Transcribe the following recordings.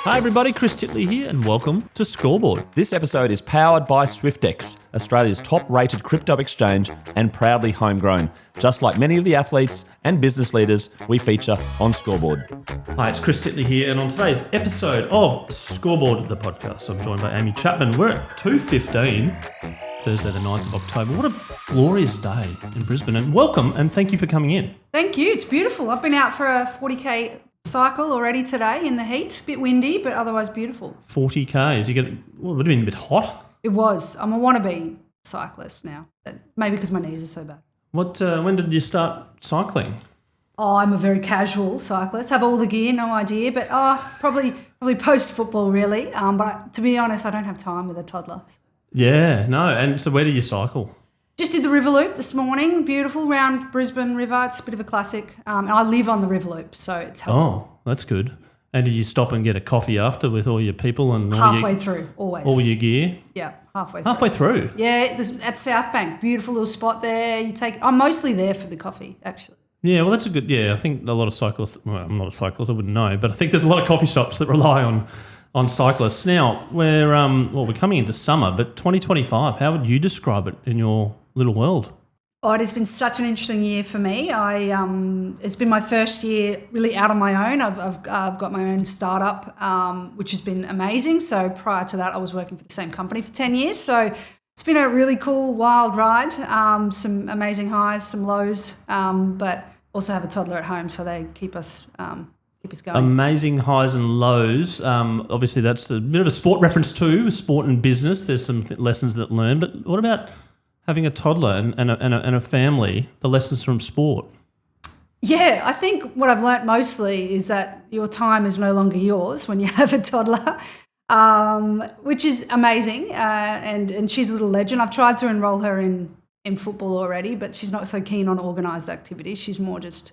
Hi everybody, Chris Titley here and welcome to Scoreboard. This episode is powered by SwiftX, Australia's top-rated crypto exchange and proudly homegrown, just like many of the athletes and business leaders we feature on Scoreboard. Hi, it's Chris Titley here, and on today's episode of Scoreboard, the podcast, I'm joined by Amy Chapman. We're at 2:15, Thursday the 9th of October. What a glorious day in Brisbane, and welcome and thank you for coming in. Thank you, it's beautiful. I've been out for a 40k cycle already today in the heat. A bit windy, but otherwise beautiful. 40 Ks. It would have been a bit hot. It was. I'm a wannabe cyclist now. Maybe because my knees are so bad. When did you start cycling? Oh, I'm a very casual cyclist. Have all the gear, no idea, but probably post-football really. But to be honest, I don't have time with a toddler. Yeah, no. And so where do you cycle? Just did the River Loop this morning. Beautiful, round Brisbane River. It's a bit of a classic. And I live on the River Loop, so it's helpful. Oh, that's good. And did you stop and get a coffee after with all your people and halfway through, always. All your gear? Yeah, halfway through. Yeah, at South Bank, beautiful little spot there. I'm mostly there for the coffee, actually. Yeah, well, that's a good. Yeah, I think a lot of cyclists. Well, I'm not a cyclist, I wouldn't know, but I think there's a lot of coffee shops that rely on cyclists. Now we're coming into summer, but 2025. How would you describe it in your little world? Oh, it has been such an interesting year for me. It's been my first year really out on my own. I've got my own startup, which has been amazing. So prior to that, I was working for the same company for 10 years. So it's been a really cool, wild ride. Some amazing highs, some lows, but also have a toddler at home, so they keep us going. Amazing highs and lows. Obviously, that's a bit of a sport reference too, sport and business. There's some lessons that learn. But what about having a toddler and a family, the lessons from sport? Yeah, I think what I've learnt mostly is that your time is no longer yours when you have a toddler, which is amazing. And she's a little legend. I've tried to enrol her in football already, but she's not so keen on organised activities. She's more just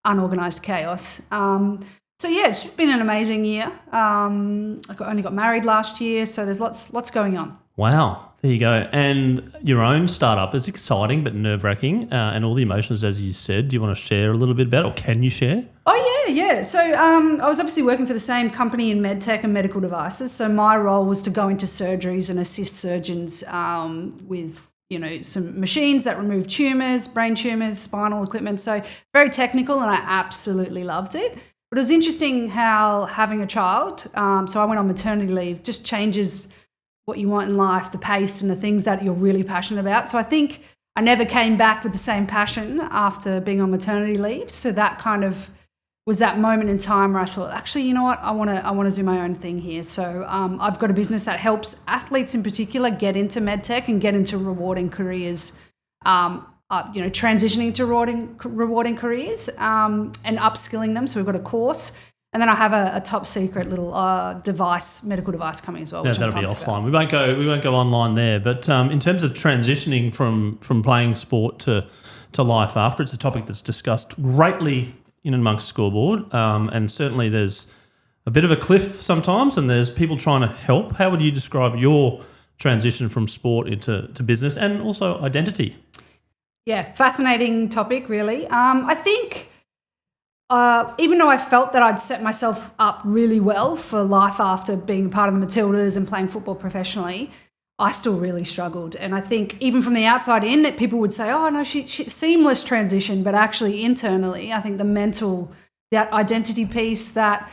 unorganised chaos. So yeah, it's been an amazing year. I only got married last year, so there's lots going on. Wow. There you go. And your own startup is exciting but nerve-wracking, and all the emotions, as you said. Do you want to share a little bit about it, or can you share? Oh, yeah. So I was obviously working for the same company in MedTech and medical devices. So my role was to go into surgeries and assist surgeons with, some machines that remove tumours, brain tumours, spinal equipment. So very technical, and I absolutely loved it. But it was interesting how having a child, so I went on maternity leave, just changes what you want in life, the pace and the things that you're really passionate about. So I think I never came back with the same passion after being on maternity leave. So that kind of was that moment in time where I thought, actually, you know what, I want to do my own thing here. So I've got a business that helps athletes in particular get into MedTech and get into rewarding careers, transitioning to rewarding careers and upskilling them. So we've got a course. And then I have a top secret little medical device coming as well. Yeah, that'll be offline. We won't go online there. But in terms of transitioning from playing sport to life after, it's a topic that's discussed greatly in amongst Scoreboard. And certainly there's a bit of a cliff sometimes, and there's people trying to help. How would you describe your transition from sport into business and also identity? Yeah, fascinating topic, really. I think. Even though I felt that I'd set myself up really well for life after being a part of the Matildas and playing football professionally, I still really struggled. And I think even from the outside in, that people would say, oh, no, she seamless transition. But actually internally, I think that identity piece, that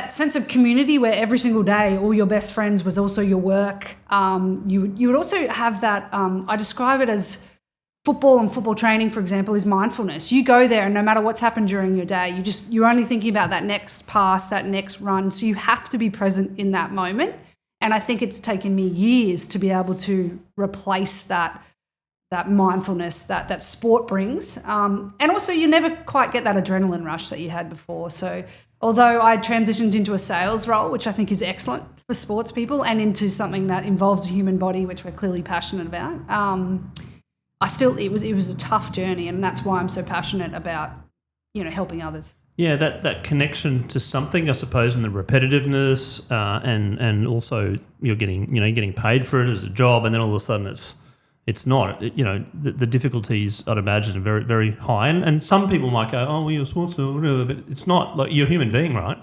sense of community where every single day all your best friends was also your work. You would also have that, I describe it as football and football training, for example, is mindfulness. You go there and no matter what's happened during your day, you're only thinking about that next pass, that next run. So you have to be present in that moment. And I think it's taken me years to be able to replace that mindfulness that sport brings. And also you never quite get that adrenaline rush that you had before. So although I transitioned into a sales role, which I think is excellent for sports people, and into something that involves the human body, which we're clearly passionate about, it was a tough journey, and that's why I'm so passionate about, helping others. Yeah, that connection to something, I suppose, and the repetitiveness, and also you're getting paid for it as a job, and then all of a sudden it's not. The difficulties, I'd imagine, are very, very high, and some people might go, oh, well, you're a sports or whatever, but it's not. Like, you're a human being, right?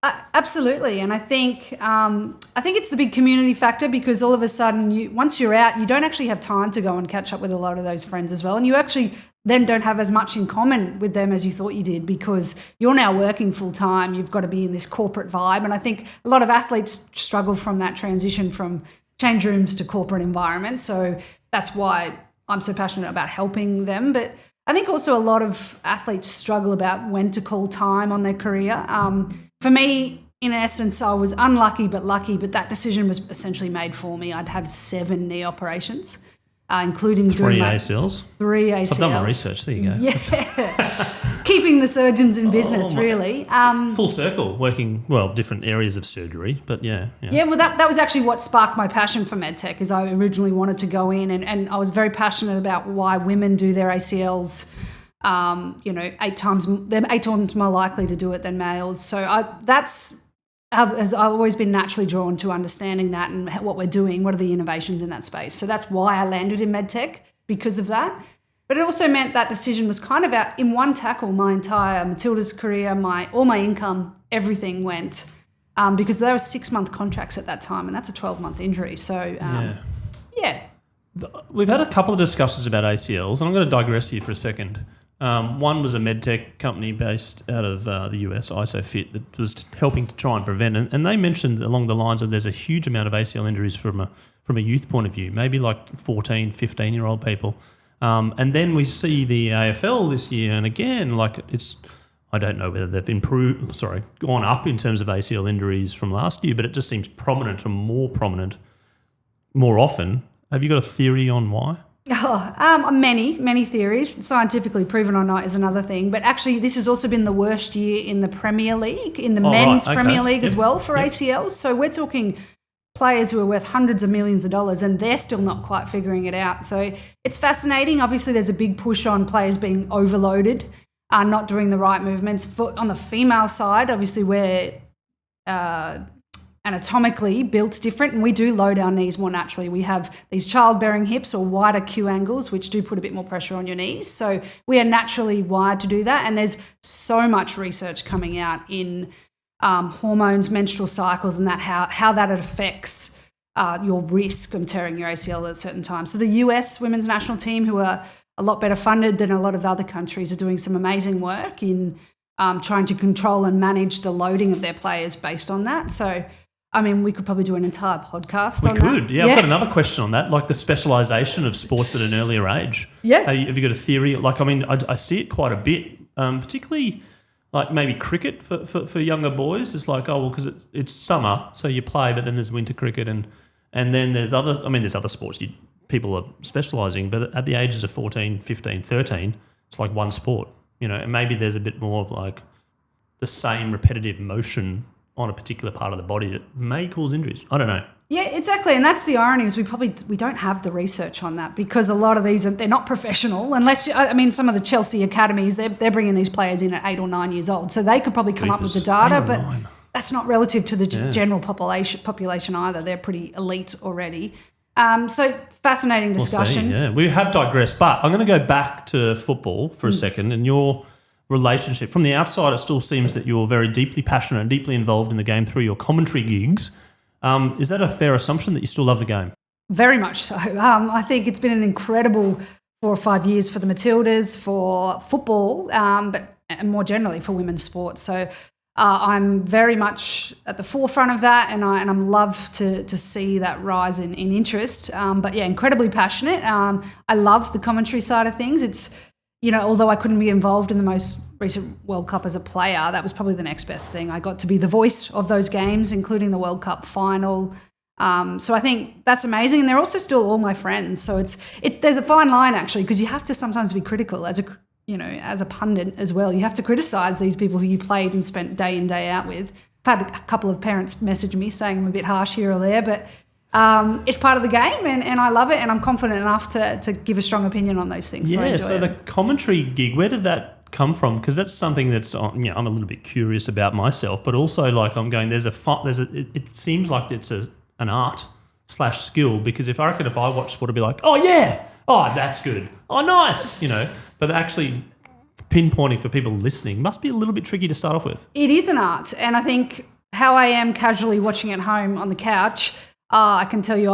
Absolutely, and I think it's the big community factor, because all of a sudden, once you're out, you don't actually have time to go and catch up with a lot of those friends as well, and you actually then don't have as much in common with them as you thought you did, because you're now working full time. You've got to be in this corporate vibe, and I think a lot of athletes struggle from that transition from change rooms to corporate environments. So that's why I'm so passionate about helping them, but I think also a lot of athletes struggle about when to call time on their career. For me, in essence, I was unlucky but lucky, but that decision was essentially made for me. I'd have 7 knee operations, including three ACLs. 3 ACLs. I've done my research. There you go. Yeah. Keeping the surgeons in business, really. Full circle, working, different areas of surgery, but yeah. Yeah, well, that was actually what sparked my passion for MedTech, is I originally wanted to go in, and I was very passionate about why women do their ACLs. 8 times more likely to do it than males. So I've always been naturally drawn to understanding that and what we're doing, what are the innovations in that space. So that's why I landed in MedTech, because of that. But it also meant that decision was kind of out in one tackle. My entire Matildas career, all my income, everything went, because there were 6-month contracts at that time, and that's a 12-month injury. So yeah. We've had a couple of discussions about ACLs, and I'm going to digress here for a second. One was a MedTech company based out of the US, ISOFIT, that was helping to try and prevent it. And they mentioned along the lines of there's a huge amount of ACL injuries from a youth point of view, maybe like 14, 15-year-old people. And then we see the AFL this year, and again, I don't know whether they've gone up in terms of ACL injuries from last year, but it just seems prominent and more prominent more often. Have you got a theory on why? Many theories. Scientifically proven or not is another thing. But actually, this has also been the worst year in the Premier League, in the men's Premier League as well for ACLs. So we're talking players who are worth hundreds of millions of dollars, and they're still not quite figuring it out. So it's fascinating. Obviously, there's a big push on players being overloaded, not doing the right movements. On the female side, obviously, we're anatomically built different, and we do load our knees more naturally. We have these childbearing hips or wider Q angles, which do put a bit more pressure on your knees. So we are naturally wired to do that, and there's so much research coming out in hormones, menstrual cycles, and that how that affects your risk of tearing your ACL at a certain time. So the US women's national team, who are a lot better funded than a lot of other countries, are doing some amazing work in trying to control and manage the loading of their players based on that. So I mean, we could probably do an entire podcast on that. We could, yeah. I've got another question on that, like the specialisation of sports at an earlier age. Yeah. Have you got a theory? I see it quite a bit, particularly like maybe cricket for younger boys. It's like, because it's summer, so you play, but then there's winter cricket, and then there's other sports people are specialising, but at the ages of 14, 15, 13, it's like one sport, and maybe there's a bit more of like the same repetitive motion on a particular part of the body that may cause injuries. I don't know. Yeah, exactly. And that's the irony, is we don't have the research on that, because a lot of these, they're not professional, unless, some of the Chelsea academies, they're bringing these players in at 8 or 9 years old. So they could probably come up with the data, but that's not relative to the general population either. They're pretty elite already. So fascinating discussion. We'll see, we have digressed, but I'm going to go back to football for a second, and your relationship. From the outside, it still seems that you're very deeply passionate and deeply involved in the game through your commentary gigs. Is that a fair assumption that you still love the game? Very much so. I think it's been an incredible 4 or 5 years for the Matildas, for football, but more generally for women's sports. So I'm very much at the forefront of that, and I'm love to see that rise in interest. But yeah, incredibly passionate. I love the commentary side of things. It's, although I couldn't be involved in the most recent World Cup as a player, that was probably the next best thing. I got to be the voice of those games, including the World Cup final. So I think that's amazing. And they're also still all my friends. So there's a fine line, actually, because you have to sometimes be critical as a pundit as well. You have to criticise these people who you played and spent day in, day out with. I've had a couple of parents message me saying I'm a bit harsh here or there, but it's part of the game, and I love it, and I'm confident enough to give a strong opinion on those things. So the commentary gig, where did that come from? Because that's something that's I'm a little bit curious about myself, but also like I'm going, it seems like it's an art / skill, because if I watch sport, I'd be like, that's good, nice, but actually pinpointing for people listening must be a little bit tricky to start off with. It is an art, and I think how I am casually watching at home on the couch, I can tell you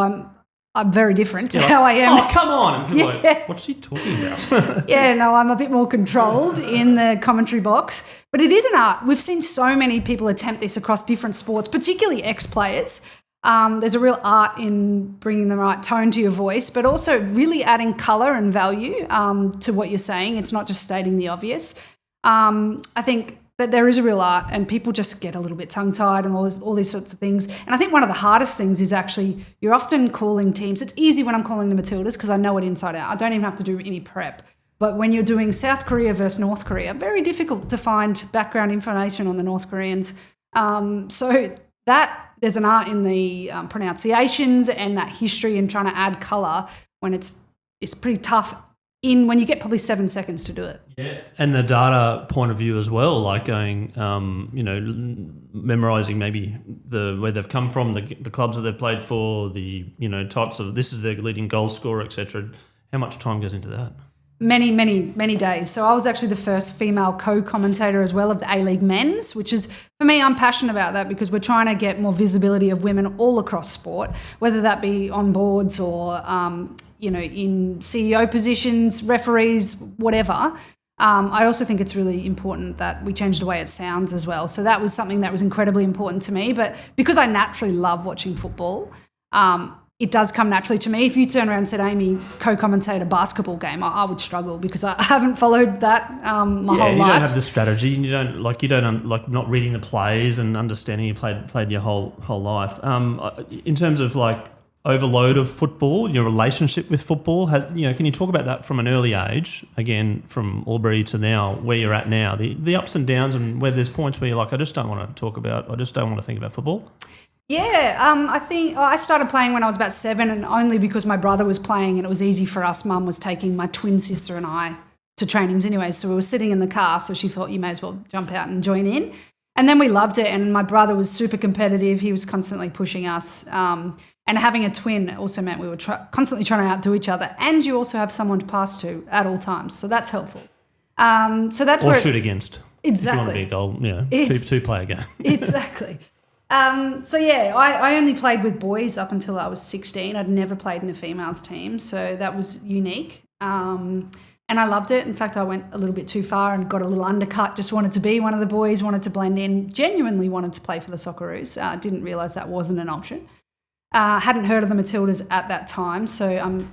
I'm very different to how I am. Oh, come on. And people are like, what's she talking about? Yeah, no, I'm a bit more controlled in the commentary box. But it is an art. We've seen so many people attempt this across different sports, particularly ex-players. There's a real art in bringing the right tone to your voice, but also really adding colour and value to what you're saying. It's not just stating the obvious. I think that there is a real art, and people just get a little bit tongue-tied and all these sorts of things. And I think one of the hardest things is actually you're often calling teams. It's easy when I'm calling the Matildas because I know it inside out. I don't even have to do any prep. But when you're doing South Korea versus North Korea, very difficult to find background information on the North Koreans. So that there's an art in the pronunciations and that history and trying to add colour when it's pretty tough when you get probably 7 seconds to do it. Yeah, and the data point of view as well, like going, memorising maybe where they've come from, the clubs that they've played for, the types of this is their leading goal scorer, etc. How much time goes into that? Many, many, many days. So I was actually the first female co-commentator as well of the A-League men's, which is, for me, I'm passionate about that because we're trying to get more visibility of women all across sport, whether that be on boards or, in CEO positions, referees, whatever. I also think it's really important that we change the way it sounds as well. So that was something that was incredibly important to me. But because I naturally love watching football, it does come naturally to me. If you turn around and said, Amy, co-commentate a basketball game, I would struggle because I haven't followed that my whole life. You don't have the strategy, and you don't not reading the plays and understanding you played your whole life. In terms of like overload of football, your relationship with football, can you talk about that from an early age? Again, from Albury to now, where you're at now, the ups and downs, and where there's points where you're like, I just don't want to think about football. Yeah, I think I started playing when I was about 7, and only because my brother was playing and it was easy for us. Mum was taking my twin sister and I to trainings anyway, so we were sitting in the car, so she thought you may as well jump out and join in. And then we loved it, and my brother was super competitive. He was constantly pushing us. And having a twin also meant we were constantly trying to outdo each other, and you also have someone to pass to at all times, so that's helpful. So that's or shoot against. Exactly. If you want to be a goal, two-player game. Exactly. I only played with boys up until I was 16. I'd never played in a females team, so that was unique. And I loved it. In fact, I went a little bit too far and got a little undercut, just wanted to be one of the boys, wanted to blend in, genuinely wanted to play for the Socceroos. Didn't realise that wasn't an option. Hadn't heard of the Matildas at that time, so I'm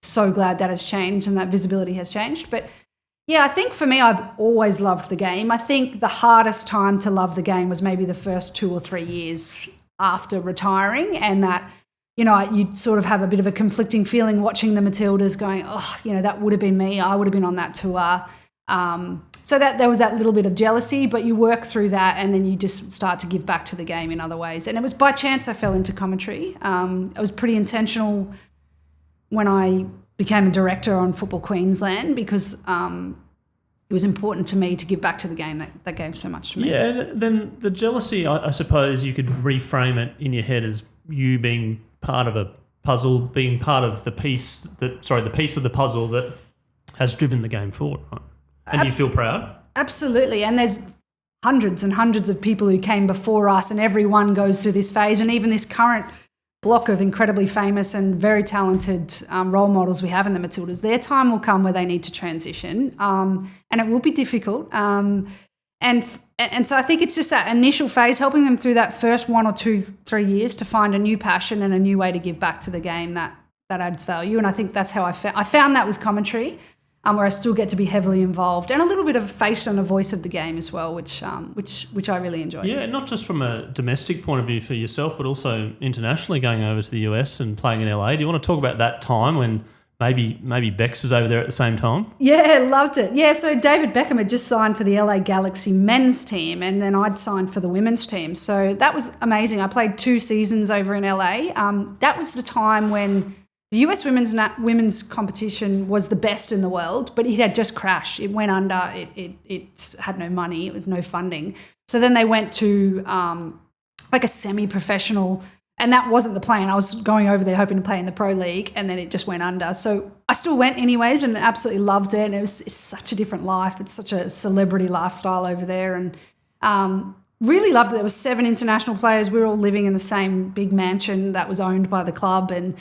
so glad that has changed and that visibility has changed. But yeah, I think for me, I've always loved the game. I think the hardest time to love the game was maybe the first 2 or 3 years after retiring, and that, you'd sort of have a bit of a conflicting feeling watching the Matildas going, that would have been me. I would have been on that tour. So that there was that little bit of jealousy, but you work through that and then you just start to give back to the game in other ways. And it was by chance I fell into commentary. It was pretty intentional when I became a director on Football Queensland because it was important to me to give back to the game that gave so much to me. Yeah, then the jealousy, I suppose you could reframe it in your head as you being part of a puzzle, being part of the piece of the puzzle that has driven the game forward, right? And you feel proud? Absolutely. And there's hundreds and hundreds of people who came before us, and everyone goes through this phase. And even this current block of incredibly famous and very talented role models we have in the Matildas, their time will come where they need to transition, and it will be difficult. And so I think it's just that initial phase, helping them through that first 1 or 2, 3 years to find a new passion and a new way to give back to the game that adds value. And I think that's how I found that with commentary. Where I still get to be heavily involved and a little bit of a face and a voice of the game as well, which I really enjoy. Yeah, not just from a domestic point of view for yourself, but also internationally, going over to the US and playing in LA. Do you want to talk about that time when maybe Bex was over there at the same time? Yeah, loved it. Yeah, so David Beckham had just signed for the LA Galaxy men's team, and then I'd signed for the women's team. So that was amazing. I played 2 seasons over in LA. That was the time when the US women's competition was the best in the world, but it had just crashed. It went under. It had no money. It had no funding. So then they went to like a semi-professional, and that wasn't the plan. I was going over there hoping to play in the Pro League, and then it just went under. So I still went anyways and absolutely loved it. And it's such a different life. It's such a celebrity lifestyle over there. And really loved it. There were 7 international players. We were all living in the same big mansion that was owned by the club, and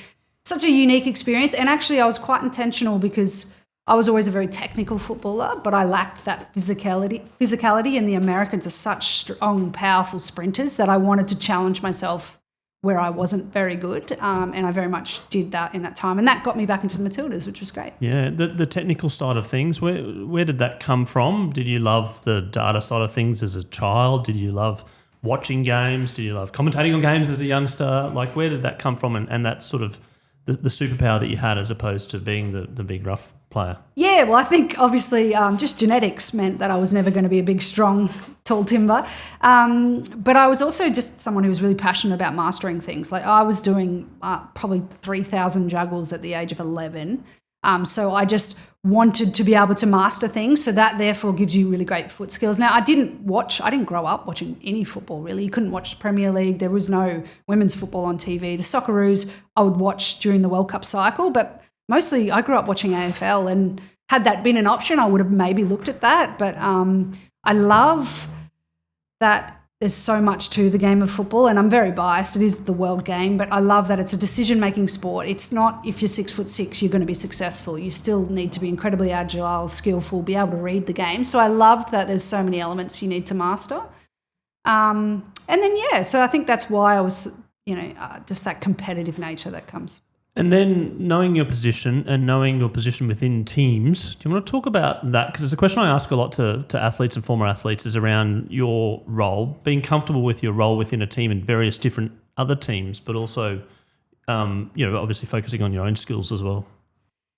such a unique experience. And actually I was quite intentional because I was always a very technical footballer, but I lacked that physicality, and the Americans are such strong, powerful sprinters that I wanted to challenge myself where I wasn't very good, and I very much did that in that time. And that got me back into the Matildas, which was great. Yeah, the technical side of things, where did that come from? Did you love the data side of things as a child? Did you love watching games? Did you love commentating on games as a youngster? Like, where did that come from, and that sort of the superpower that you had as opposed to being the big rough player? Yeah, well, I think obviously just genetics meant that I was never going to be a big, strong, tall timber. But I was also just someone who was really passionate about mastering things. Like I was doing probably 3,000 juggles at the age of 11. So I just wanted to be able to master things. So that therefore gives you really great foot skills. Now, I didn't grow up watching any football really. You couldn't watch the Premier League. There was no women's football on TV. The Socceroos I would watch during the World Cup cycle, but mostly I grew up watching AFL, and had that been an option, I would have maybe looked at that. But I love that there's so much to the game of football, and I'm very biased. It is the world game, but I love that it's a decision-making sport. It's not if you're 6'6", you're going to be successful. You still need to be incredibly agile, skillful, be able to read the game. So I loved that there's so many elements you need to master. And then, so I think that's why I was, just that competitive nature that comes. And then knowing your position and knowing your position within teams, do you want to talk about that? Because it's a question I ask a lot to athletes and former athletes, is around your role, being comfortable with your role within a team and various different other teams, but also, obviously focusing on your own skills as well.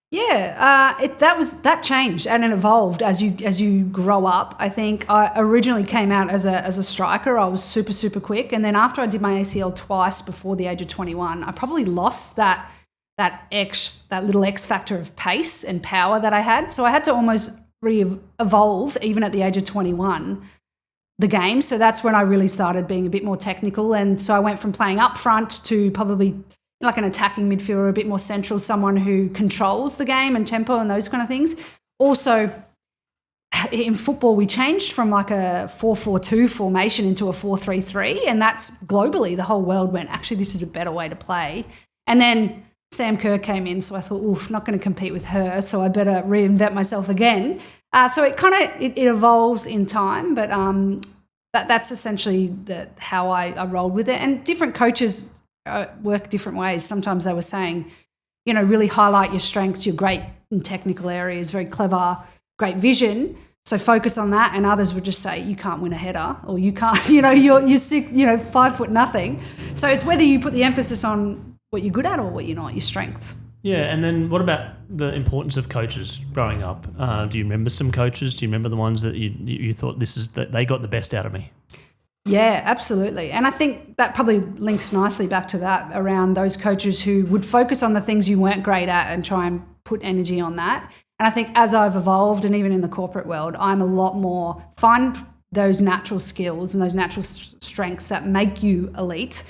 Yeah, that changed and it evolved as you grow up. I think I originally came out as a striker. I was super, super quick. And then after I did my ACL twice before the age of 21, I probably lost that little X factor of pace and power that I had. So I had to almost evolve even at the age of 21, the game. So that's when I really started being a bit more technical. And so I went from playing up front to probably like an attacking midfielder, a bit more central, someone who controls the game and tempo and those kind of things. Also, in football, we changed from like a 4-4-2 formation into a 4-3-3, and that's globally, the whole world went, actually, this is a better way to play. And then Sam Kerr came in, so I thought, oof, not going to compete with her, so I better reinvent myself again. So it kind of it evolves in time, but that's essentially how I rolled with it. And different coaches work different ways. Sometimes they were saying, really highlight your strengths. You're great in technical areas, very clever, great vision. So focus on that. And others would just say, you can't win a header, or you can't, you're sick, 5 foot nothing. So it's whether you put the emphasis on what you're good at or what you're not, your strengths. Yeah, and then what about the importance of coaches growing up? Do you remember some coaches? Do you remember the ones that you thought they got the best out of me? Yeah, absolutely. And I think that probably links nicely back to that, around those coaches who would focus on the things you weren't great at and try and put energy on that. And I think as I've evolved, and even in the corporate world, I'm a lot more find those natural skills and those natural strengths that make you elite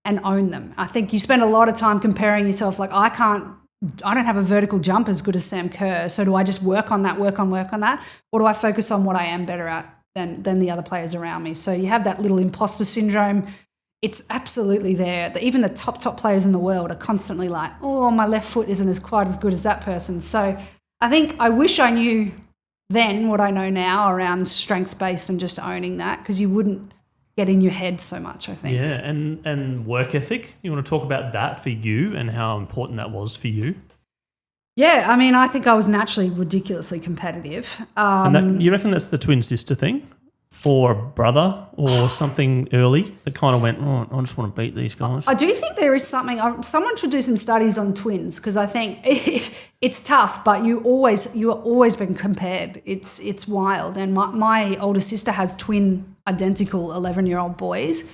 and own them. I think you spend a lot of time comparing yourself, like I don't have a vertical jump as good as Sam Kerr, so do I just work on that, work on that? Or do I focus on what I am better at than the other players around me? So you have that little imposter syndrome. It's absolutely there. Even the top players in the world are constantly like, oh, my left foot isn't quite as good as that person. So I think I wish I knew then what I know now around strengths-based and just owning that, because you wouldn't get in your head so much, I think. Yeah, and work ethic. You want to talk about that for you and how important that was for you? Yeah, I mean, I think I was naturally ridiculously competitive. And you reckon that's the twin sister thing? Or a brother or something early that kind of went, oh, I just want to beat these guys? I do think there is something, someone should do some studies on twins, because I think it's tough, but you are always been compared. It's wild. And my older sister has twin identical 11-year-old boys,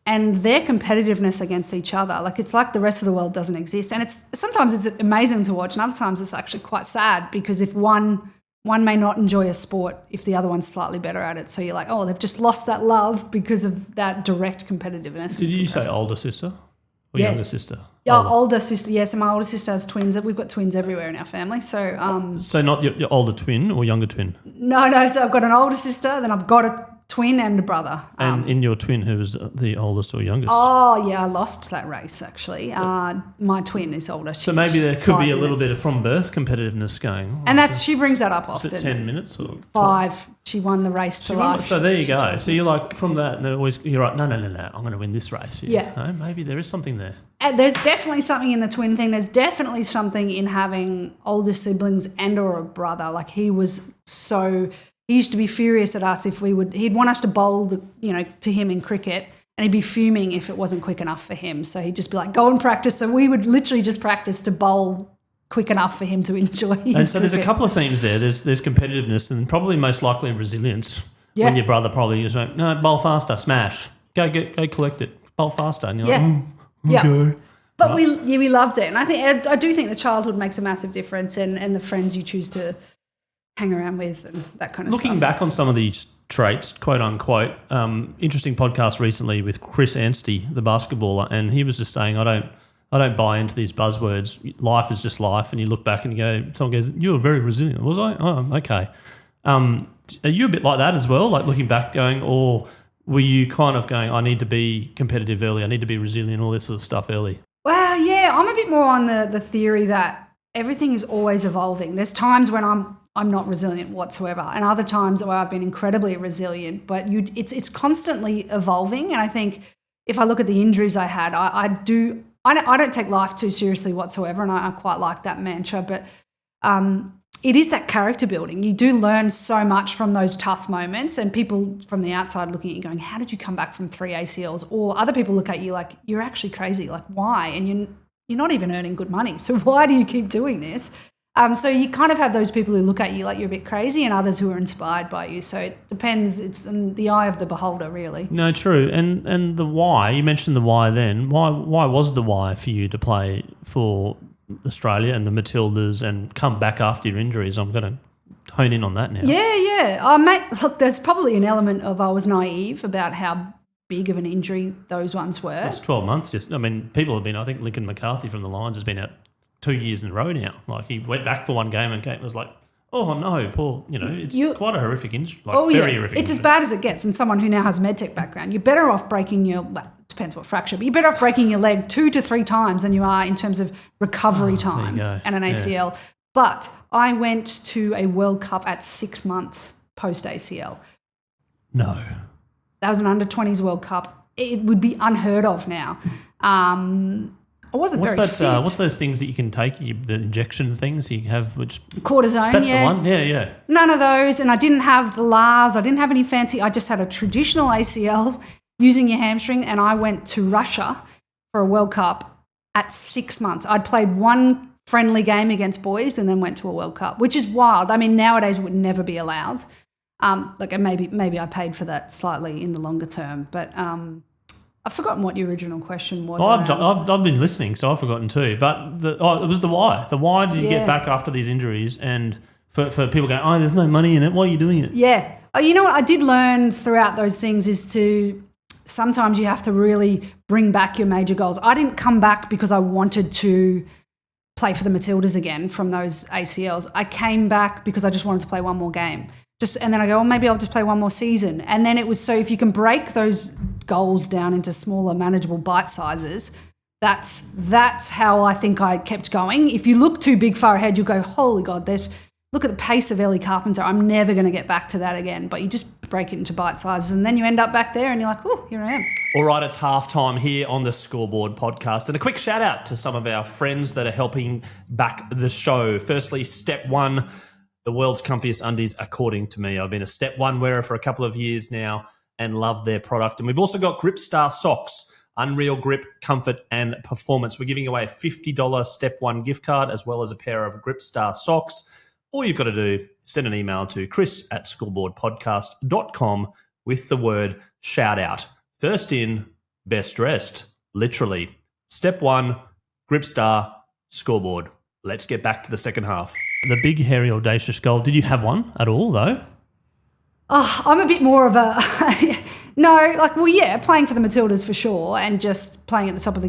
and their competitiveness against each other, it's like the rest of the world doesn't exist. And sometimes it's amazing to watch, and other times it's actually quite sad, because if one may not enjoy a sport if the other one's slightly better at it. So you're like, oh, they've just lost that love because of that direct competitiveness. Did you say older sister or younger sister? Yeah, older sister. Yes, and my older sister has twins. We've got twins everywhere in our family. So so not your older twin or younger twin? No. So I've got an older sister, then I've got twin and a brother. And in your twin, who was the oldest or youngest? Oh, yeah, I lost that race, actually. My twin is older. So maybe there could be a little bit of from birth competitiveness going. And she brings that up often. Is it 10 minutes or 12? 5? She won the race to life. So there you go. So you're like, from that, and you're like, no, I'm going to win this race. Yeah. No, maybe there is something there. And there's definitely something in the twin thing. There's definitely something in having older siblings and or a brother. Like he used to be furious at us if he'd want us to bowl, to him in cricket, and he'd be fuming if it wasn't quick enough for him. So he'd just be like, go and practice. So we would literally just practice to bowl quick enough for him to enjoy his And so there's a cricket. couple of themes there. There's competitiveness and probably most likely resilience. Yeah. When your brother probably is like, no, bowl faster, smash. Go collect it. Bowl faster. And you're like, Yeah. okay. But we loved it. And I do think the childhood makes a massive difference and the friends you choose to hang around with and that kind of stuff. Looking back on some of these traits, quote unquote, interesting podcast recently with Chris Titley, the basketballer, and he was just saying, I don't buy into these buzzwords. Life is just life. And you look back and someone goes, you were very resilient. Was I? Oh, okay. Are you a bit like that as well? Like looking back going, or were you kind of going, I need to be competitive early. I need to be resilient, all this sort of stuff early? Well, yeah, I'm a bit more on the theory that everything is always evolving. There's times when I'm not resilient whatsoever, and other times where I've been incredibly resilient. But it's constantly evolving, and I think if I look at the injuries I had, I don't take life too seriously whatsoever, and I quite like that mantra. But it is that character building. You do learn so much from those tough moments, and people from the outside looking at you going, how did you come back from 3 ACLs? Or other people look at you like, you're actually crazy. Like, why? And you're not even earning good money. So why do you keep doing this? So you kind of have those people who look at you like you're a bit crazy and others who are inspired by you. So it depends. It's in the eye of the beholder, really. No, true. And the why, you mentioned the why then. Why was the why for you to play for Australia and the Matildas and come back after your injuries? I'm going to hone in on that now. Yeah. Mate, look, there's probably an element of I was naive about how big of an injury those ones were. It's 12 months. People have been, I think Lincoln McCarthy from the Lions has been out 2 years in a row now. Like he went back for one game and was like, oh no, poor, it's quite a horrific injury. Very horrific. It's as bad as it gets. And someone who now has MedTech background, you're better off breaking depends what fracture, but you're better off breaking your leg 2 to 3 times than you are in terms of recovery time and an ACL. Yeah. But I went to a World Cup at 6 months post ACL. No. That was an under-20s World Cup. It would be unheard of now. I wasn't very fit. What's those things that you can take, the injection things you have? Which cortisone, that's the one? Yeah. None of those. And I didn't have the LARS. I didn't have any fancy. I just had a traditional ACL using your hamstring. And I went to Russia for a World Cup at 6 months. I'd played one friendly game against boys and then went to a World Cup, which is wild. I mean, nowadays it would never be allowed. Maybe I paid for that slightly in the longer term. But I've forgotten what your original question was. Well, I've been listening, so I've forgotten too. But it was the why. The why did you get back after these injuries? And for people going, oh, there's no money in it. Why are you doing it? Yeah. Oh, you know what I did learn throughout those things is to sometimes you have to really bring back your major goals. I didn't come back because I wanted to play for the Matildas again from those ACLs. I came back because I just wanted to play one more game. And then I go, well, maybe I'll just play one more season. And then it was so if you can break those goals down into smaller, manageable bite sizes, that's how I think I kept going. If you look too big far ahead, you'll go, holy God, look at the pace of Ellie Carpenter. I'm never going to get back to that again. But you just break it into bite sizes and then you end up back there and you're like, oh, here I am. All right, it's halftime here on the Scoreboard podcast. And a quick shout out to some of our friends that are helping back the show. Firstly, Step One, the world's comfiest undies, according to me. I've been a Step One wearer for a couple of years now and love their product. And we've also got Grip Star socks, unreal grip, comfort, and performance. We're giving away a $50 Step One gift card as well as a pair of Grip Star socks. All you've got to do is send an email to chris@scoreboardpodcast.com with the word shout out. First in, best dressed, literally. Step One, Grip Star, Scoreboard. Let's get back to the second half. The big, hairy, audacious goal. Did you have one at all, though? Oh, I'm a bit more of a playing for the Matildas for sure, and just playing at the top of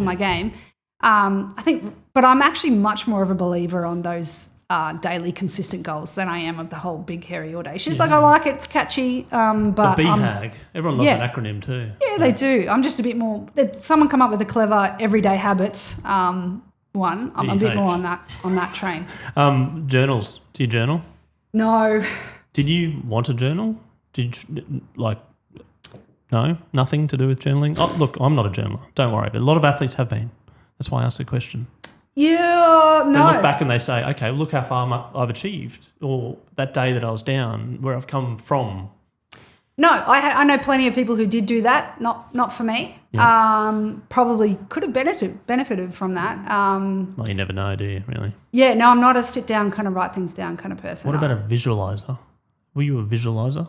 my game. I think, but I'm actually much more of a believer on those daily consistent goals than I am of the whole big, hairy, audacious. Like, I like it. It's catchy. But the BHAG. Everyone loves an acronym too. Yeah, they do. I'm just a bit more – someone come up with a clever everyday habits one. I'm a bit more on that train. Journals. Do you journal? No. Did you want a journal? No, nothing to do with journaling? Oh, look, I'm not a journaler. Don't worry. But a lot of athletes have been. That's why I asked the question. Yeah, no. They look back and they say, okay, look how far I've achieved, or that day that I was down, where I've come from. No, I know plenty of people who did do that. Not for me. Yeah. Probably could have benefited from that. Well, you never know, do you, really? Yeah, no, I'm not a sit down, kind of write things down kind of person. What about a visualizer? Were you a visualizer?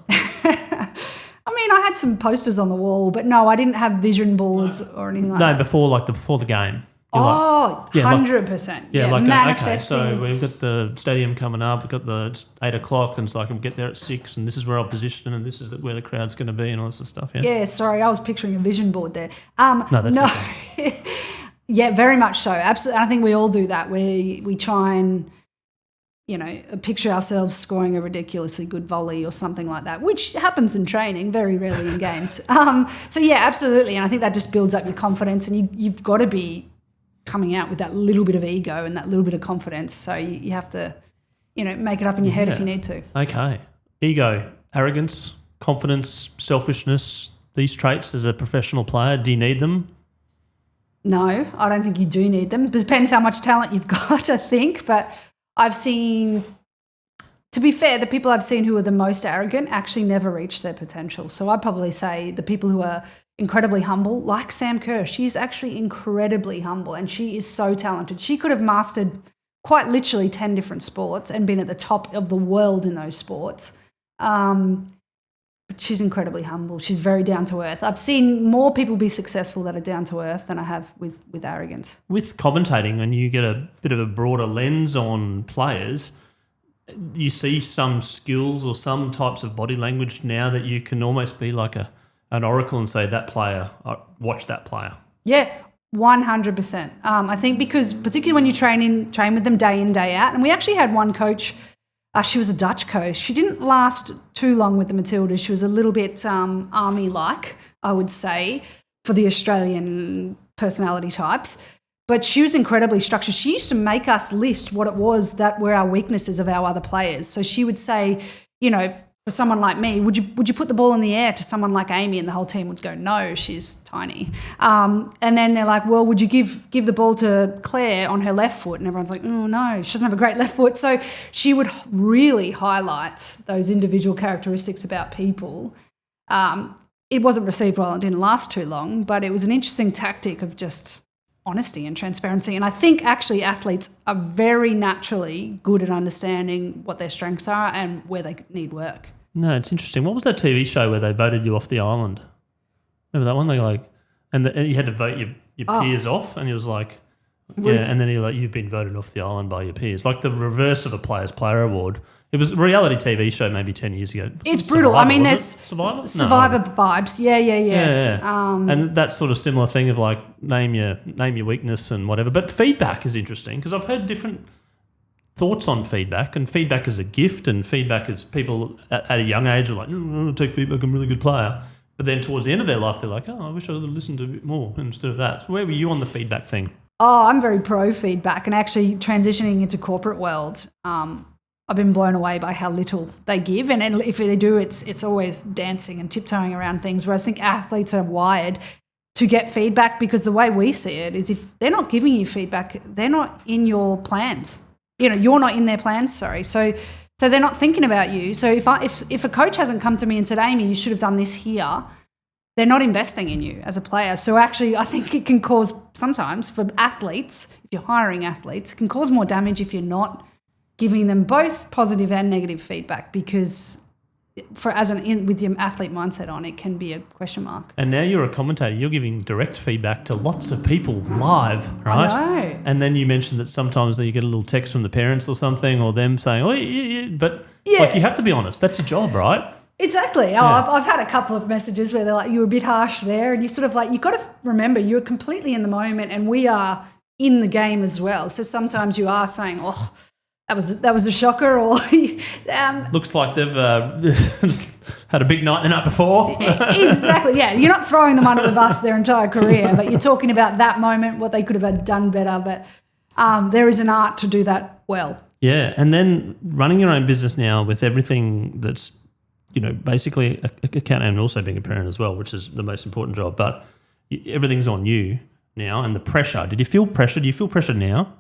I mean, I had some posters on the wall, but no, I didn't have vision boards or anything like that. No, before the game. Oh, 100%. Yeah, manifesting. Okay, so we've got the stadium coming up, we've got the 8 o'clock, and so I can get there at 6, and this is where I'll position, and this is where the crowd's going to be, and all this sort of stuff, yeah? Yeah, sorry, I was picturing a vision board there. No, that's okay. Yeah, very much so. Absolutely. I think we all do that. We try and, picture ourselves scoring a ridiculously good volley or something like that, which happens in training, very rarely in games. So, yeah, absolutely, and I think that just builds up your confidence, and you've got to be coming out with that little bit of ego and that little bit of confidence. So you have to, make it up in your head if you need to. Okay. Ego, arrogance, confidence, selfishness, these traits as a professional player, do you need them? No, I don't think you do need them. It depends how much talent you've got, I think. But I've seen, to be fair, the people I've seen who are the most arrogant actually never reach their potential. So I'd probably say the people who are incredibly humble, like Sam Kerr. She's actually incredibly humble and she is so talented. She could have mastered quite literally 10 different sports and been at the top of the world in those sports. But she's incredibly humble. She's very down to earth. I've seen more people be successful that are down to earth than I have with arrogance. With commentating, when you get a bit of a broader lens on players, you see some skills or some types of body language now that you can almost be like an oracle and say, that player, watch that player. Yeah, 100%. I think because particularly when you train with them day in, day out, and we actually had one coach, she was a Dutch coach. She didn't last too long with the Matildas. She was a little bit army-like, I would say, for the Australian personality types. But she was incredibly structured. She used to make us list what it was that were our weaknesses of our other players. So she would say, for someone like me, would you put the ball in the air to someone like Amy? And the whole team would go, no, she's tiny. And then they're like, well, would you give the ball to Claire on her left foot? And everyone's like, oh, no, she doesn't have a great left foot. So she would really highlight those individual characteristics about people. It wasn't received well. It didn't last too long, but it was an interesting tactic of just honesty and transparency. And I think actually athletes are very naturally good at understanding what their strengths are and where they need work. No, it's interesting. What was that TV show where they voted you off the island? Remember that one? They and you had to vote your peers off, and he was like, yeah, and then you've been voted off the island by your peers. Like the reverse of a Players Player Award. It was a reality TV show maybe 10 years ago. It's brutal. I mean, there's Survivor vibes. Yeah. And that sort of similar thing of like name your weakness and whatever. But feedback is interesting because I've heard different thoughts on feedback, and feedback is a gift, and feedback is people at a young age are like, I want to take feedback, I'm a really good player. But then towards the end of their life, they're like, I wish I would have listened a bit more instead of that. So where were you on the feedback thing? Oh, I'm very pro feedback, and actually transitioning into corporate world, I've been blown away by how little they give, and if they do, it's always dancing and tiptoeing around things. Whereas I think athletes are wired to get feedback, because the way we see it is if they're not giving you feedback, they're not in your plans. You're not in their plans. Sorry, so they're not thinking about you. So if a coach hasn't come to me and said, Amy, you should have done this here, they're not investing in you as a player. So actually, I think it can cause sometimes for athletes, if you're hiring athletes, it can cause more damage if you're not giving them both positive and negative feedback, because with your athlete mindset on, it can be a question mark. And now you're a commentator, you're giving direct feedback to lots of people live, right? I know. And then you mentioned that sometimes you get a little text from the parents or something, or them saying, but you have to be honest. That's your job, right? Exactly. Yeah. I've had a couple of messages where they're like, you were a bit harsh there, and you sort of like, you've got to remember you're completely in the moment, and we are in the game as well. So sometimes you are saying, that was a shocker. Or Looks like they've had a big night the night before. Exactly. Yeah, you're not throwing them under the bus their entire career, but you're talking about that moment, what they could have done better. But there is an art to do that well. Yeah, and then running your own business now with everything that's, basically account and also being a parent as well, which is the most important job. But everything's on you now, and the pressure. Did you feel pressure? Do you feel pressure now?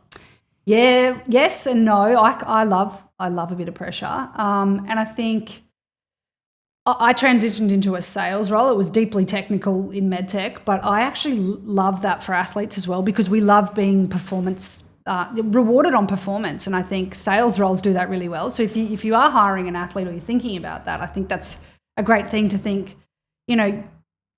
Yeah, yes and no. I love a bit of pressure, and I think I transitioned into a sales role. It was deeply technical in MedTech, but I actually love that for athletes as well, because we love being rewarded on performance, and I think sales roles do that really well. So if you are hiring an athlete or you're thinking about that, I think that's a great thing to think.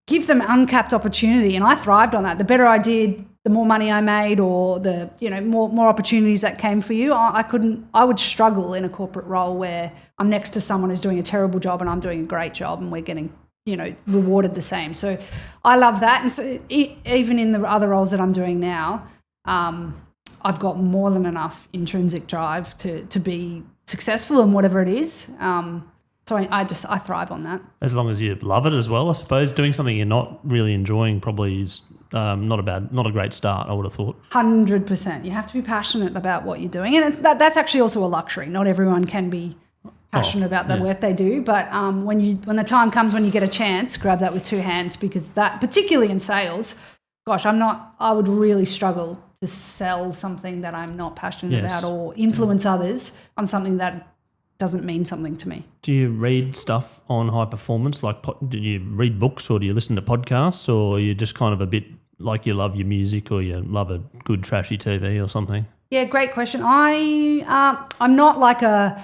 Give them uncapped opportunity, and I thrived on that. The better I did, the more money I made, or the more opportunities that came for you. I would struggle in a corporate role where I'm next to someone who's doing a terrible job and I'm doing a great job, and we're getting rewarded the same. So I love that, and so even in the other roles that I'm doing now, I've got more than enough intrinsic drive to be successful in whatever it is. So I thrive on that. As long as you love it as well, I suppose. Doing something you're not really enjoying probably is not a great start, I would have thought. 100%. You have to be passionate about what you're doing, and that's actually also a luxury. Not everyone can be passionate about the work they do, but when the time comes when you get a chance, grab that with two hands, because that, particularly in sales, gosh, I would really struggle to sell something that I'm not passionate about, or influence others on something that doesn't mean something to me. Do you read stuff on high performance? Like, do you read books, or do you listen to podcasts, or are you just kind of a bit like you love your music, or you love a good trashy TV or something? Yeah, great question. I'm not like a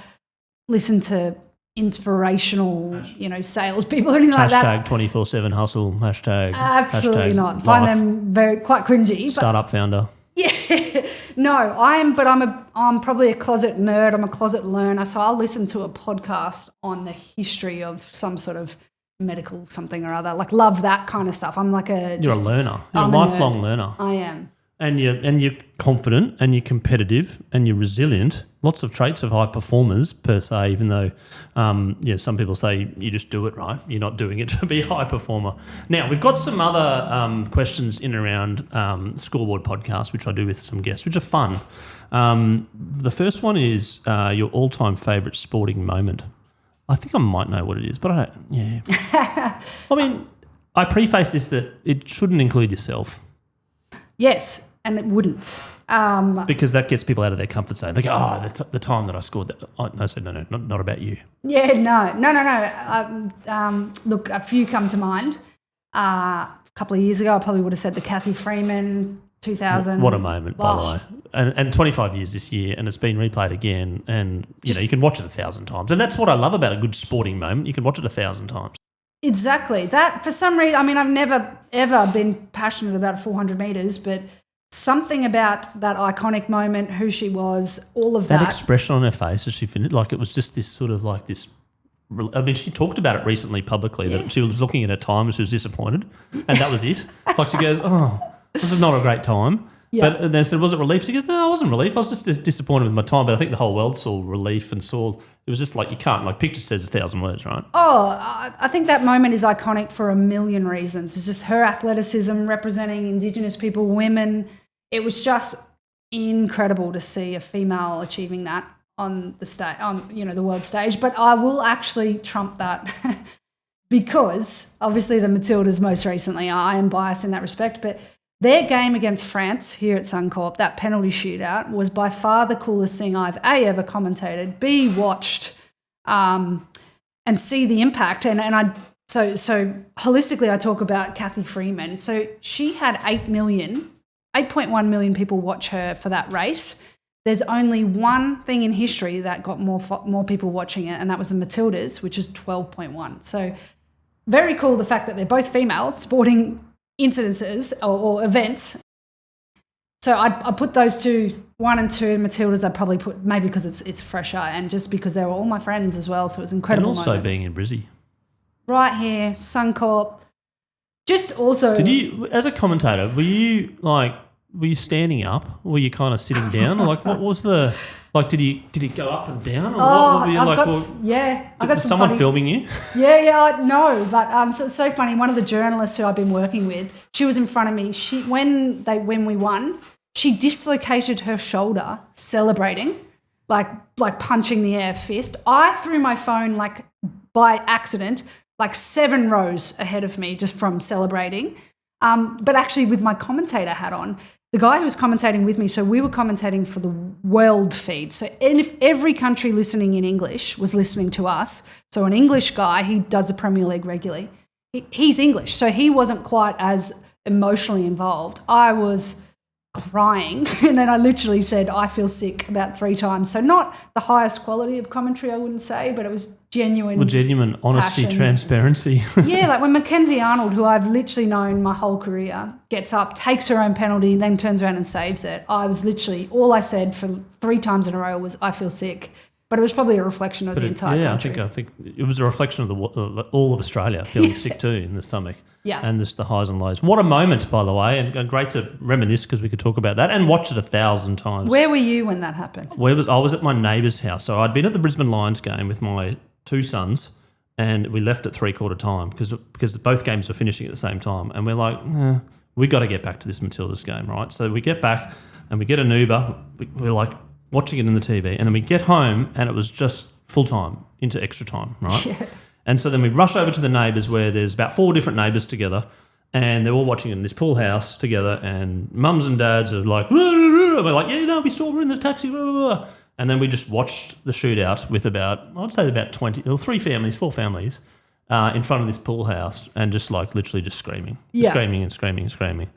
listen to inspirational, sales people or anything like that. Hashtag 24/7 hustle. Hashtag. Absolutely not. Find them quite cringy. Startup founder. Yeah, no, I'm probably a closet nerd. I'm a closet learner, so I'll listen to a podcast on the history of some sort of medical something or other. Like, love that kind of stuff. I'm like you're a learner. You're a lifelong learner. I am. And you're confident, and you're competitive, and you're resilient. Lots of traits of high performers per se, even though some people say you just do it, right? You're not doing it to be a high performer. Now, we've got some other questions in and around Scoreboard podcast, which I do with some guests, which are fun. The first one is your all-time favourite sporting moment. I think I might know what it is, but I don't. Yeah. I mean, I preface this that it shouldn't include yourself. Yes. And it wouldn't. Because that gets people out of their comfort zone. They go, that's the time that I scored that. Oh, no, not about you. Yeah, no. Look, a few come to mind. A couple of years ago, I probably would have said the Kathy Freeman 2000. What a moment, by the way. And 25 years this year, and it's been replayed again. And, you can watch it 1,000 times. And that's what I love about a good sporting moment. You can watch it 1,000 times. Exactly. That, for some reason, I mean, I've never, ever been passionate about 400 metres, but something about that iconic moment, who she was, all of that. That expression on her face as she finished, like it was just this sort of like this. I mean, she talked about it recently publicly that she was looking at her time and she was disappointed, and that was it. Like, she goes, this is not a great time. Yeah. But then said, was it relief? She goes, no, I wasn't relief. I was just disappointed with my time. But I think the whole world saw relief and saw it was just like, you can't, like, picture says 1,000 words, right? Oh, I think that moment is iconic for a million reasons. It's just her athleticism representing Indigenous people, women. It was just incredible to see a female achieving that on the stage, on the world stage. But I will actually trump that because obviously the Matildas most recently, I am biased in that respect, but their game against France here at Suncorp, that penalty shootout, was by far the coolest thing I've A, ever commentated, B, watched, and see the impact. So holistically, I talk about Kathy Freeman. So she had 8.1 million people watch her for that race. There's only one thing in history that got more people watching it, and that was the Matildas, which is 12.1. So very cool, the fact that they're both females sporting incidences or events. So I put those two, 1 and 2, Matildas. I probably put maybe because it's fresher and just because they were all my friends as well. So it was incredible. And also moment. Being in Brisbane. Right here, Suncorp. Just also. Did you, as a commentator, were you like were you standing up? Or were you kind of sitting down? Or like, what was the like? Did he go up and down? Or what were you like? I got was some someone funny, filming you? No, but so it's so funny. One of the journalists who I've been working with, she was in front of me. When we won, she dislocated her shoulder celebrating, like punching the air fist. I threw my phone like by accident, like 7 rows ahead of me just from celebrating. But actually with my commentator hat on, the guy who was commentating with me, so we were commentating for the world feed. So if every country listening in English was listening to us, so an English guy, he does the Premier League regularly, he's English, so he wasn't quite as emotionally involved. I was crying and then I literally said, I feel sick about 3 times. So not the highest quality of commentary, I wouldn't say, but it was genuine. Well, genuine honesty, passion. Transparency. Yeah, like when Mackenzie Arnold, who I've literally known my whole career, gets up, takes her own penalty, then turns around and saves it. I was literally, all I said for 3 times in a row was, I feel sick. But it was probably a reflection of the entire country. I think it was a reflection of all of Australia feeling sick too in the stomach. Yeah. And just the highs and lows. What a moment, by the way, and great to reminisce because we could talk about that and watch it 1,000 times. Where were you when that happened? I was at my neighbour's house. So I'd been at the Brisbane Lions game with my 2 sons and we left at 3/4 time because both games were finishing at the same time. And we're like, we got to get back to this Matildas game, right? So we get back and we get an Uber. We're like watching it in the TV. And then we get home and it was just full time into extra time, right? Yeah. And so then we rush over to the neighbours where there's about 4 different neighbours together and they're all watching in this pool house together and mums and dads are like, and we're like, we saw her in the taxi, and then we just watched the shootout with about 20 or 4 families in front of this pool house and just like literally just screaming, screaming and screaming and screaming.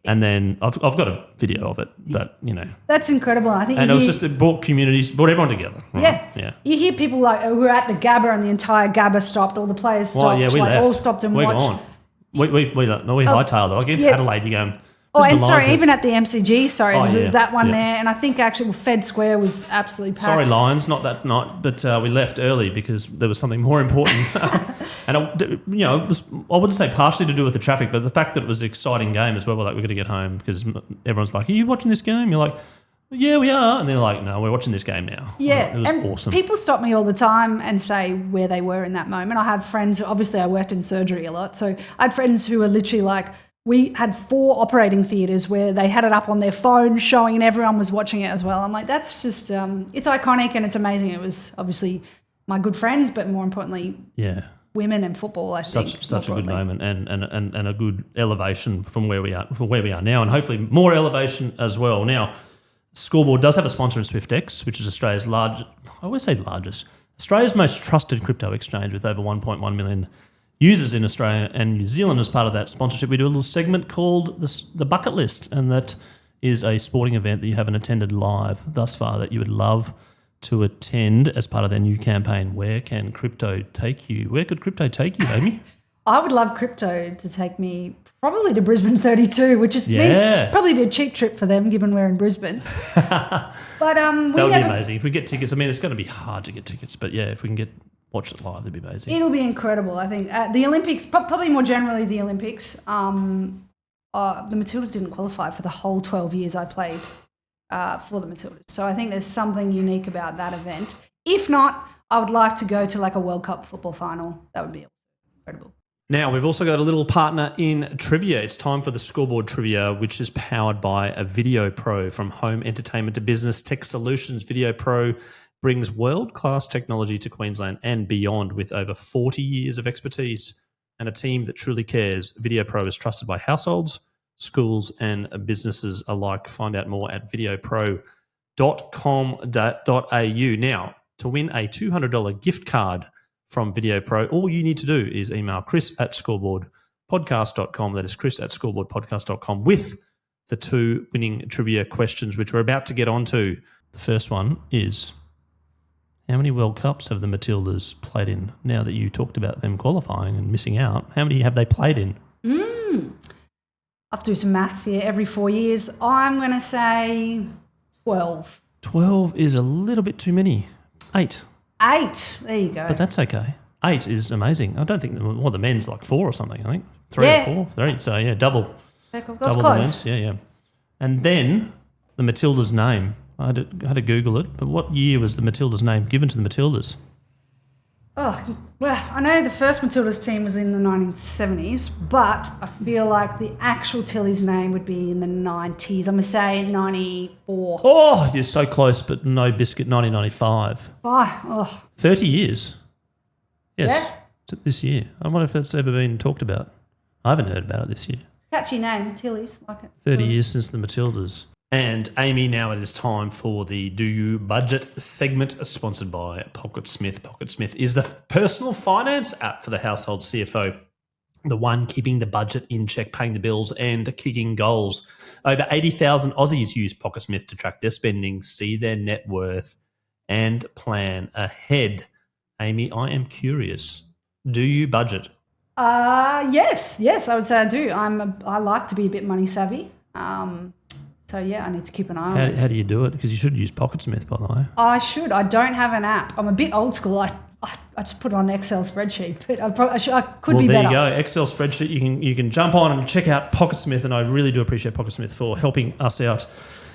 And then I've got a video of it, but that's incredible. I think, and it brought everyone together. Right? Yeah. You hear people like who were at the Gabba and the entire Gabba stopped, all the players stopped, we left. all stopped and watched. Gone. We hightailed it. Like it's Adelaide, you go. And even at the MCG, that one there, and I think actually Fed Square was absolutely packed. Sorry, Lions, not that night, but we left early because there was something more important. And it was, I wouldn't say partially to do with the traffic, but the fact that it was an exciting game as well. We're like, we're going to get home because everyone's like, "Are you watching this game?" You're like, "Yeah, we are," and they're like, "No, we're watching this game now." Yeah, it was and awesome. People stop me all the time and say where they were in that moment. I have friends. Obviously, I worked in surgery a lot, so I had friends who were literally like, we had 4 operating theatres where they had it up on their phone showing and everyone was watching it as well. I'm like, that's just, it's iconic and it's amazing. It was obviously my good friends, but more importantly, women and football, I think. Such a good moment and a good elevation from where we are now, and hopefully more elevation as well. Now, Scoreboard does have a sponsor in SwiftX, which is Australia's Australia's most trusted crypto exchange with over 1.1 million users in Australia and New Zealand. As part of that sponsorship, we do a little segment called the Bucket List, and that is a sporting event that you haven't attended live thus far that you would love to attend as part of their new campaign. Where can crypto take you? Where could crypto take you, Amy? I would love crypto to take me probably to Brisbane 32, which means probably be a cheap trip for them given we're in Brisbane. But that would be amazing if we get tickets. I mean, it's going to be hard to get tickets, but if we can watch it live, that'd be amazing. It'll be incredible, I think. The Olympics, probably more generally the Olympics, the Matildas didn't qualify for the whole 12 years I played for the Matildas. So I think there's something unique about that event. If not, I would like to go to like a World Cup football final. That would be incredible. Now, we've also got a little partner in trivia. It's time for the Scoreboard Trivia, which is powered by a Video Pro. From home entertainment to business tech solutions, Video Pro brings world-class technology to Queensland and beyond with over 40 years of expertise and a team that truly cares. Video Pro is trusted by households, schools and businesses alike. Find out more at videopro.com.au. Now, to win a $200 gift card from Video Pro, all you need to do is email chris@scoreboardpodcast.com. That is chris@scoreboardpodcast.com with the 2 winning trivia questions, which we're about to get onto. The first one is, how many World Cups have the Matildas played in? Now that you talked about them qualifying and missing out, how many have they played in? I have to do some maths here. Every 4 years, I'm going to say 12. 12 is a little bit too many. 8. 8. There you go. But that's okay. 8 is amazing. I don't think the men's like 4 or something. I think 3 or 4. 3. So double. That's double close. the men's. Yeah. And then the Matildas name. I had to Google it, but what year was the Matildas name given to the Matildas? Oh, well, I know the first Matildas team was in the 1970s, but I feel like the actual Tilly's name would be in the 90s. I'm going to say 94. Oh, you're so close, but no biscuit, 1995. Oh. 30 years. Yes, Yeah? this year. I wonder if that's ever been talked about. I haven't heard about it this year. Catchy name, Tilly's. Like it. 30 years since the Matildas. And Amy, now it is time for the Do You Budget segment, sponsored by PocketSmith. PocketSmith is the personal finance app for the household CFO, the one keeping the budget in check, paying the bills and kicking goals. Over 80,000 Aussies use PocketSmith to track their spending, see their net worth and plan ahead. Amy, I am curious. Do you budget? Yes, I would say I do. I like to be a bit money savvy. So yeah, I need to keep an eye on it. How do you do it? Because you should use PocketSmith, by the way. I should. I don't have an app. I'm a bit old school. I just put it on an Excel spreadsheet, but I could be better. Well, there you go. Excel spreadsheet. You can jump on and check out PocketSmith, and I really do appreciate PocketSmith for helping us out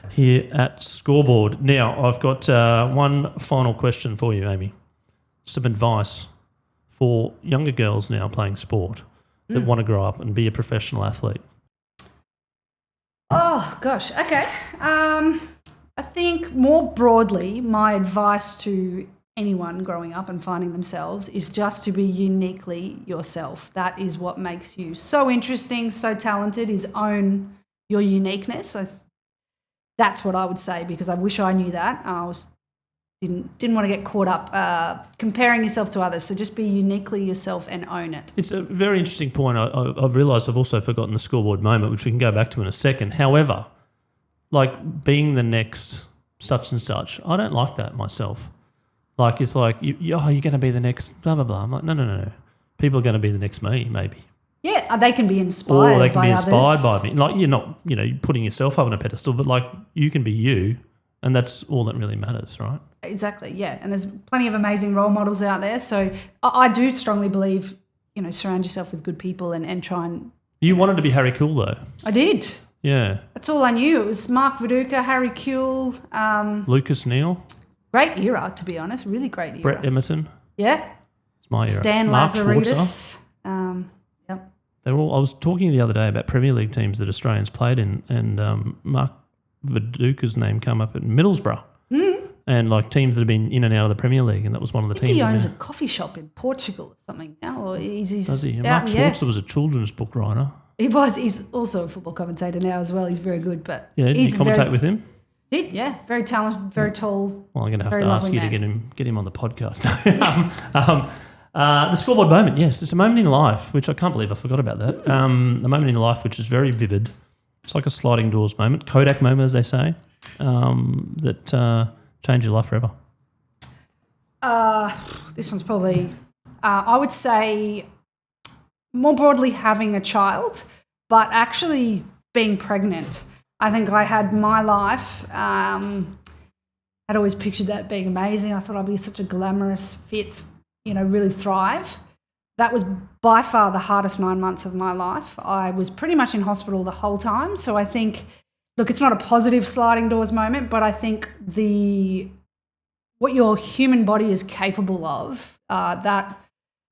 here at Scoreboard. Now, I've got one final question for you, Amy. Some advice for younger girls now playing sport that want to grow up and be a professional athlete. Oh, gosh. Okay. I think more broadly, my advice to anyone growing up and finding themselves is just to be uniquely yourself. That is what makes you so interesting, so talented, is own your uniqueness. That's what I would say, because I wish I knew that. Didn't want to get caught up comparing yourself to others. So just be uniquely yourself and own it. It's a very interesting point. I've realised I've also forgotten the scoreboard moment, which we can go back to in a second. However, like being the next such and such, I don't like that myself. Like it's like, you're going to be the next blah, blah, blah. I'm like, no. People are going to be the next me, maybe. Yeah, they can be inspired by others. Or they can be inspired by me. Like you're not, putting yourself up on a pedestal, but like you can be you, and that's all that really matters, right? Exactly, yeah. And there's plenty of amazing role models out there. So I do strongly believe, surround yourself with good people and try and... You wanted to be Harry Kuehl, though. I did. Yeah. That's all I knew. It was Mark Viduka, Harry Kuehl. Lucas Neal. Great era, to be honest. Really great era. Brett Emerton. Yeah. It's my era. Stan Mark Lazaridis. Yep. They were all... I was talking the other day about Premier League teams that Australians played in, and Mark Viduka's name came up at Middlesbrough. And like teams that have been in and out of the Premier League, and that was one of the teams. He owns a coffee shop in Portugal or something now. Or does he? Mark Schwarzer was a children's book writer. He was. He's also a football commentator now as well. He's very good. But yeah, did you commentate with him? Did, yeah. Very talented, very tall. Well, I'm going to have to ask you to get him on the podcast. The scoreboard moment, yes. It's a moment in life, which I can't believe I forgot about that. A moment in life which is very vivid. It's like a sliding doors moment, Kodak moment, as they say, that change your life forever. This one's probably, I would say, more broadly having a child, but actually being pregnant. I think I had my life, I'd always pictured that being amazing. I thought I'd be such a glamorous, fit, really thrive. That was by far the hardest 9 months of my life. I was pretty much in hospital the whole time. So I think, look, it's not a positive sliding doors moment, but I think what your human body is capable of, that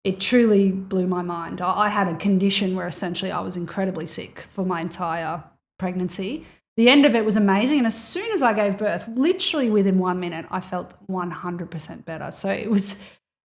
it truly blew my mind. I had a condition where essentially I was incredibly sick for my entire pregnancy. The end of it was amazing. And as soon as I gave birth, literally within 1 minute, I felt 100% better. So it was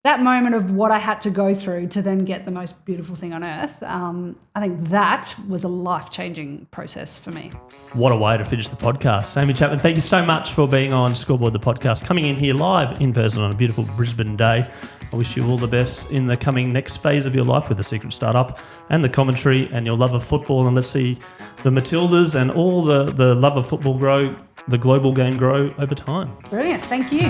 that moment of what I had to go through to then get the most beautiful thing on earth. I think that was a life-changing process for me. What a way to finish the podcast. Amy Chapman, thank you so much for being on Scoreboard, the podcast, coming in here live in person on a beautiful Brisbane day. I wish you all the best in the coming next phase of your life with the Secret Startup and the commentary and your love of football. And let's see the Matildas and all the love of football grow, the global game grow over time. Brilliant. Thank you.